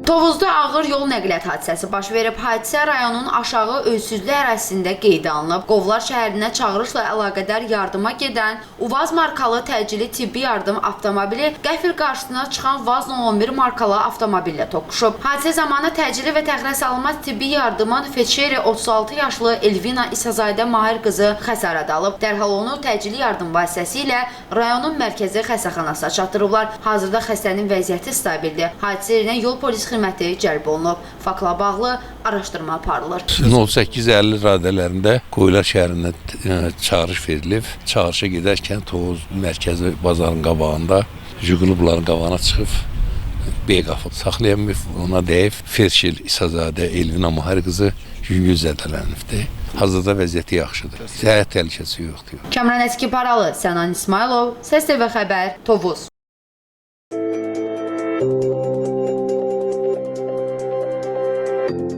Tovuzda ağır yol nəqliyyat hadisəsi baş verib. Hadisə rayonun aşağı Ölsüzlü ərazisində qeydə alınıb. Qovlar şəhərinə çağırışla əlaqədar yardıma gedən Uvaz markalı təcili tibbi yardım avtomobili qəfil qarşısına çıxan Vaz 011 markalı avtomobillə toqquşub. Hadisə zamanı təcili və təxirəsalınmaz tibbi yardımın feçeri 36 yaşlı Elvina İsazadə Mahir qızı xəsarət alıb. Dərhal onu təcili yardım vasitəsilə rayonun mərkəzi xəstəxanasına çatdırıblar. Hazırda xəstənin vəziyyəti stabildir. Hadisə yerinə yol polis xidməti cəlb olunub. Faktla bağlı araşdırma aparılır. 0850 radələrində Qoylar şəhərindən çağırış verilib. Çağırışa gedərkən Tovuz mərkəzi bazarın qabağında Jigulubların qabağına çıxıb B qapı saxlayan ona deyib Ferşil İsazadə Elvina Mahir qızı yüngül zədələnibdir. Hazırda vəziyyəti yaxşıdır. Həyat təhlükəsi yoxdur. Kamran Əskiparalı, Sənan İsmailov, Səs TV Xəbər, Tovuz. Thank you.